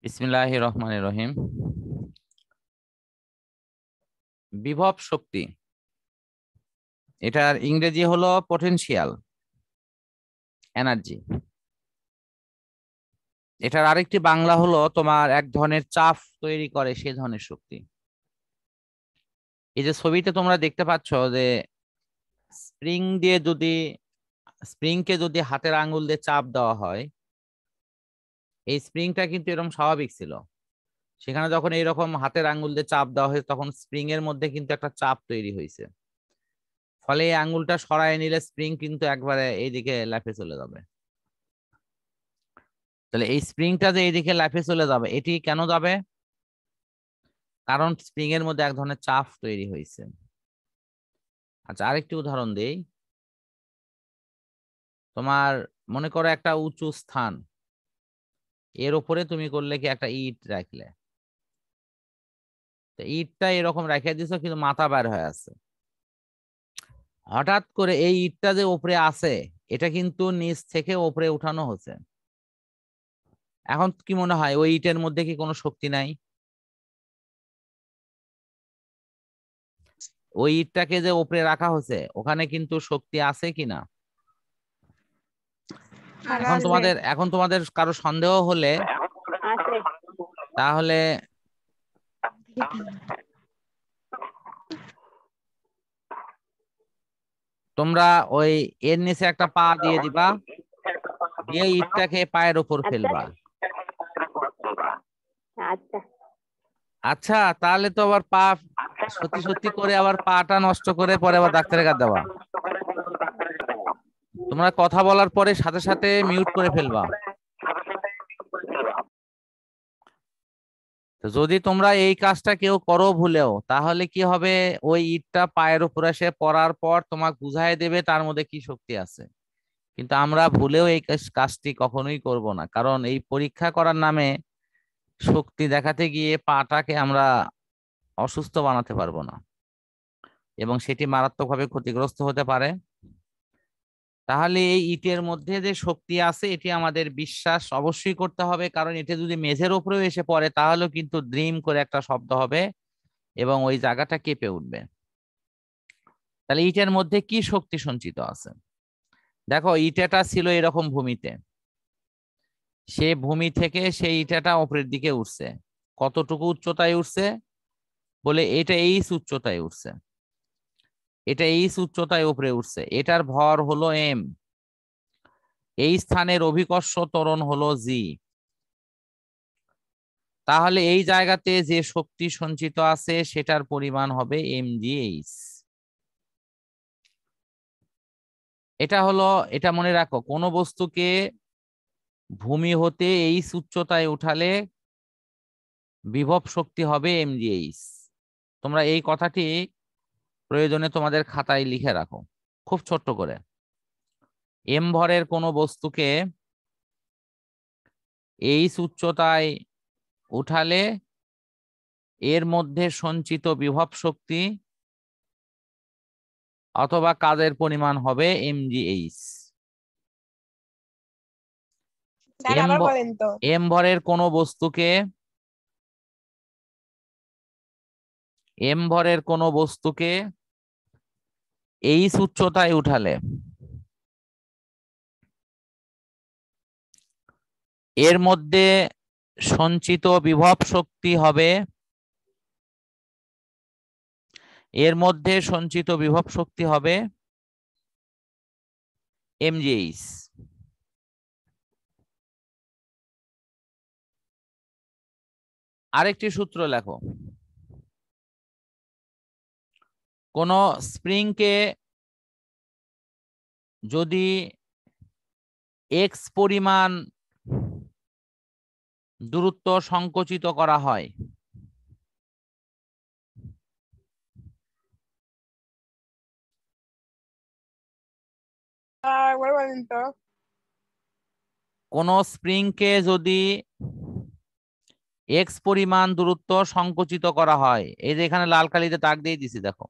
বিসমিল্লাহির রহমানির রহিম। বিভব শক্তি, এটার ইংরেজি হলো পটেনশিয়াল এনার্জি। এটার আরেকটি বাংলা হলো তোমার এক ধরনের চাপ তৈরি করে সেই ধরনের শক্তি। এই যে ছবিতে তোমরা দেখতে পাচ্ছ যে স্প্রিংকে যদি হাতের আঙ্গুল দিয়ে চাপ দেওয়া হয়, এই স্প্রিংটা কিন্তু এরকম স্বাভাবিক ছিল। সেখানে যখন এইরকম হাতের আঙ্গুল দিয়ে চাপ দেওয়া হয়েছে তখন স্প্রিং এর মধ্যে কিন্তু একটা চাপ তৈরি হয়েছে। ফলে এই আঙ্গুলটা সরায় নিলে স্প্রিং কিন্তু একবারে এইদিকে লাফে চলে যাবে। তাহলে এই স্প্রিংটা যে এইদিকে লাফে চলে যাবে, এটি কেন যাবে? কারণ স্প্রিং এর মধ্যে এক ধরনের চাপ তৈরি হয়েছে। আচ্ছা, আরেকটি উদাহরণ দেই। তোমার মনে করো একটা উঁচু স্থান, এর উপরে তুমি করলে কি একটা ইট রাখলে, তো ইটটা এরকম রেখে দিছো কিন্তু মাথা বের হয়ে আছে। হঠাৎ করে এই ইটটা যে উপরে আছে, এটা কিন্তু নিচ থেকে উপরে উঠানো হচ্ছে। এখন কি মনে হয় ওই ইটের মধ্যে কি কোনো শক্তি নাই? ওই ইটটাকে যে উপরে রাখা হচ্ছে ওখানে কিন্তু শক্তি আছে কিনা? এখন তোমাদের কারো সন্দেহ হলে তাহলে তোমরা ওই এর নিচে একটা পা দিয়ে দিবা, দিয়ে ইটটাকে পায়ের উপর ফেলবা। আচ্ছা আচ্ছা, তাহলে তো আবার পা সত্যি সত্যি করে আবার পাটা নষ্ট করে পরে আবার ডাক্তারের কাছে দেওয়া। তোমরা কথা বলার পরে সাথে সাথে মিউট করে ফেলবা। তো যদি তোমরা এই কাজটা কেউ করো ভুলেও, তাহলে কি হবে? ওই ইটটা পায়ের উপর এসে পড়ার পর তোমাকে বুঝাই দেবে তার মধ্যে কি শক্তি আছে। কিন্তু আমরা ভুলেও এই কাজটি কখনোই করব না, কারণ এই পরীক্ষা করার নামে শক্তি দেখাতে গিয়ে পাটাকে আমরা অসুস্থ বানাতে পারবো না এবং সেটি মারাত্মকভাবে ক্ষতিগ্রস্ত হতে পারে। তাহলে এই ইটের মধ্যে যে শক্তি আছে এটি আমাদের বিশ্বাস অবশ্যই করতে হবে, কারণ এটা যদি মেঝের উপরেও এসে পড়ে তাহলেও কিন্তু দ্রিম করে একটা শব্দ হবে এবং ওই জায়গাটা কেঁপে উঠবে। তাহলে ইটের মধ্যে কি শক্তি সঞ্চিত আছে? দেখো, ইটেটা ছিল এরকম ভূমিতে, সে ভূমি থেকে সেই ইটেটা উপরের দিকে উঠছে। কতটুকু উচ্চতায় উঠছে? বলে এটা এইচ উচ্চতায় উঠছে। এটা এইচ উচ্চতায় উপরে উঠছে, এটার ভর হলো এম, এই স্থানের অভিকর্ষ ত্বরণ হলো জি। তাহলে এই জায়গাতে যে শক্তি সঞ্চিত আছে সেটার পরিমাণ হবে mgh। এটা মনে রাখো, কোন বস্তুকে ভূমি হতে এই উচ্চতায় উঠালে বিভব শক্তি হবে mgh। তোমরা এই কথাটি প্রয়োজনে তোমাদের খাতায় লিখে রাখো খুব ছোট্ট করে। এম ভরের কোনো বস্তুকে এই উচ্চতায় উঠালে এর মধ্যে সঞ্চিত বিভব শক্তি অথবা কাজের পরিমাণ হবে mgh। এম ভরের কোনো বস্তুকে এই উচ্চতায় উঠালে এর মধ্যে সঞ্চিত বিভব শক্তি হবে mgh। আরেকটি সূত্র লেখো। কোন স্প্রিংকে যদি এক্স পরিমাণ দূরত্ব সংকুচিত করা হয়, কোন স্প্রিংকে যদি এক্স পরিমাণ দূরত্ব সংকুচিত করা হয়, এই যে এখানে লাল কালিতে দাগ দিয়ে দিছি দেখো,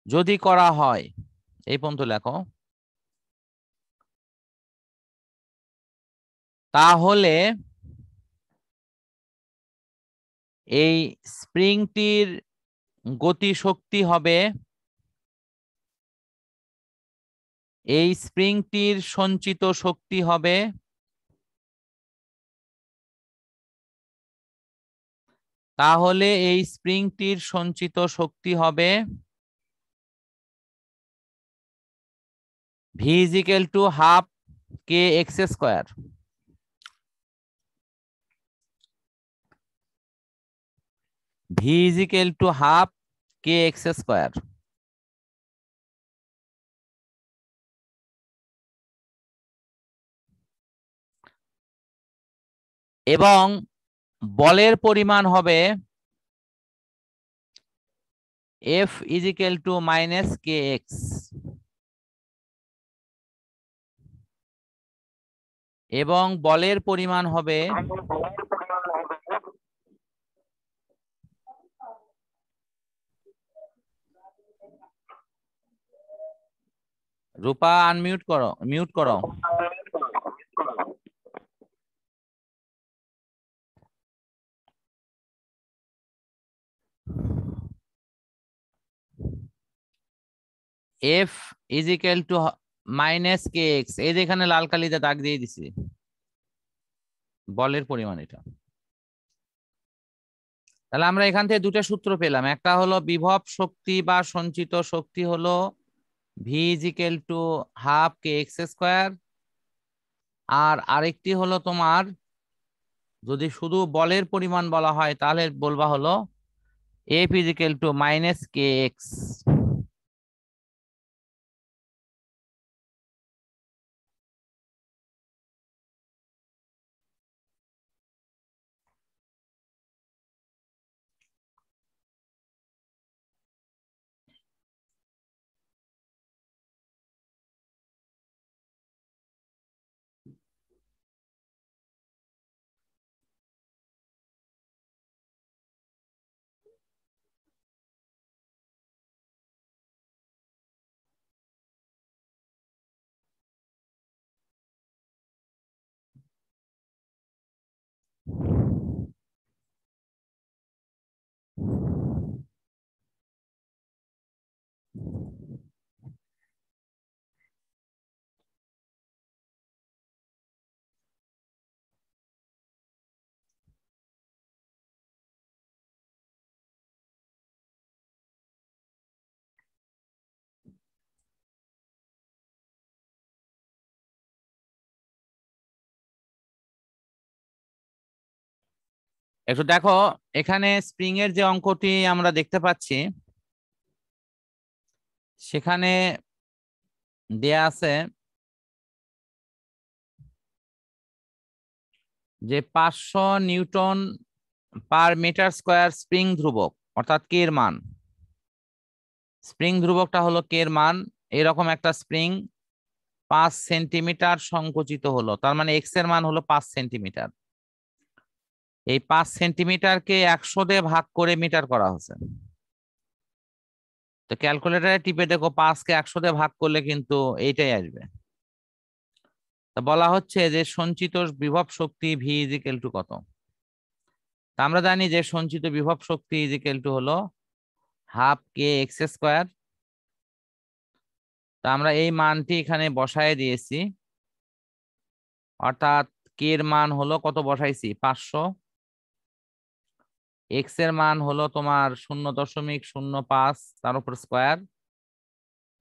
যদি করা হয়, এই পর্যন্ত লেখো। তাহলে এই স্প্রিংটির গতি শক্তি হবে, এই স্প্রিংটির সঞ্চিত শক্তি হবে তাহলে এই স্প্রিংটির সঞ্চিত শক্তি হবে v is equal to half kx square। v is equal to half kx square। এবং বলের পরিমাণ হবে F is equal to minus kx। এবং বলের পরিমাণ হবে রূপা আনমিউট করো, মিউট করো। F is equal to minus kx, এই যে এখানে লাল কালিতে দাগ দিয়ে দিছি, বলের পরিমাণ এটা। তাহলে আমরা এখান থেকে দুটো সূত্র পেলাম, একটা হলো বিভব শক্তি বা সঞ্চিত শক্তি হলো v is equal to half kx square, আর আরেকটি হলো তোমার যদি শুধু বলের পরিমাণ বলা হয় তাহলে বলবা হলো F is equal to minus kx। একটু দেখো এখানে স্প্রিং এর যে অঙ্কটি আমরা দেখতে পাচ্ছি সেখানে দেয়া আছে যে 500 newton per metre square spring ধ্রুবক, অর্থাৎ কে এর মান, স্প্রিং ধ্রুবকটা হলো কে এর মান। এরকম একটা স্প্রিং 5 সেন্টিমিটার সংকুচিত হলো, তার মানে এক্স এর মান হলো 5 সেন্টিমিটার। এই 5 সেন্টিমিটারকে 100 দিয়ে ভাগ করে মিটার করা হয়েছে। তো ক্যালকুলেটরে টিপে দেখো 5 কে 100 দিয়ে ভাগ করলে কিন্তু এইটাই আসবে। তা বলা হচ্ছে যে সঞ্চিত বিভব শক্তি ভি ইজ ইকুয়াল টু কত। তা আমরা জানি যে সঞ্চিত বিভব শক্তি ইজ ইকুয়াল টু হলো হাফ কে এক্স স্কোয়ার। তা আমরা এই মানটি এখানে বসায় দিয়েছি, অর্থাৎ কে এর মান হলো কত বসাইছি 500, এক্স এর মান হলো তোমার 0.05 তার উপর স্কোয়ার,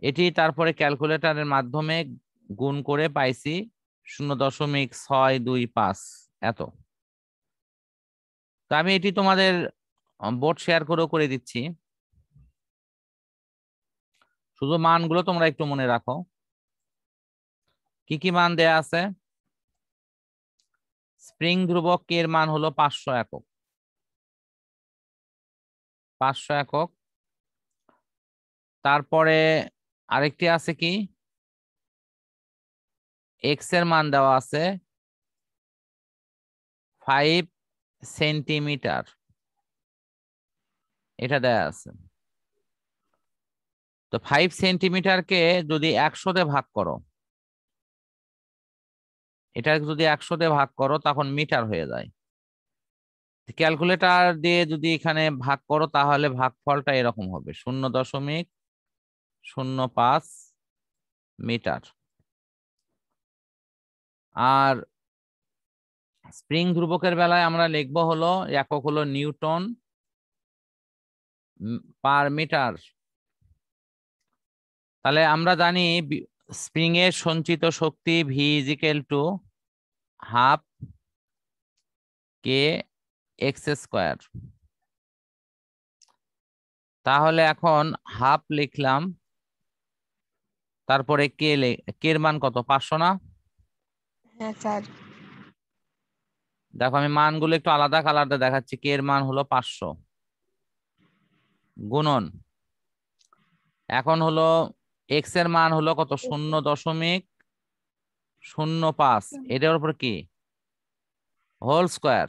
এটি তারপরে ক্যালকুলেটরের মাধ্যমে গুণ করে পাইছি 0.625 এত। তো আমি এটি তোমাদের বোর্ড শেয়ার করেও করে দিচ্ছি, শুধু মানগুলো তোমরা একটু মনে রাখো। কি কি মান দেয়া আছে? স্প্রিং ধ্রুবক কে এর মান হলো 500 একক, 500 একক। তারপরে আরেকটি আছে কি, এক্স এর মান দেওয়া আছে 5 সেন্টিমিটার, এটা দেয়া আছে। তো 5 সেন্টিমিটারকে যদি 100 দিয়ে ভাগ করো, এটা যদি 100 দিয়ে ভাগ করো তখন মিটার হয়ে যায়। ক্যালকুলেটর দিয়ে যদি এখানে ভাগ করো তাহলে ভাগফলটা এরকম হবে 0.05 মিটার। আর স্প্রিং ধ্রুবকের বেলায় আমরা লিখবো হলো একক হলো নিউটন পার মিটার। তাহলে আমরা জানি স্প্রিং এর সঞ্চিত শক্তি V equal to half k x square. তাহলে এখন হাফ লিখলাম, তারপরে কে এর মান কত 500 না? হ্যাঁ স্যার। দেখো আমি মানগুলো একটু আলাদা কালারটা দেখাচ্ছি। কে এর মান হলো 500 গুণন, এখন হলো এক্স এর মান হলো কত 0.05, এটার উপর কি হোল স্কোয়ার।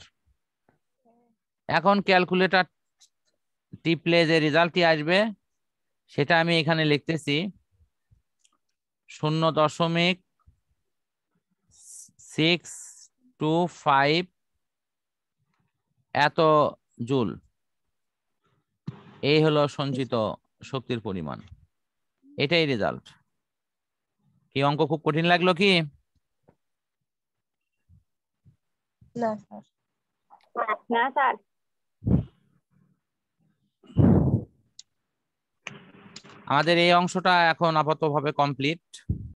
এখন ক্যালকুলেটর টিপলে যে রেজাল্টটি আসবে সেটা আমি এখানে লিখতেছি 0.625 এত জুল। এই হলো সঞ্চিত শক্তির পরিমাণ, এটাই রেজাল্ট। কি অঙ্ক খুব কঠিন লাগলো কি? না স্যার। না স্যার। আমাদের এই অংশটা এখন আপাততভাবে কমপ্লিট।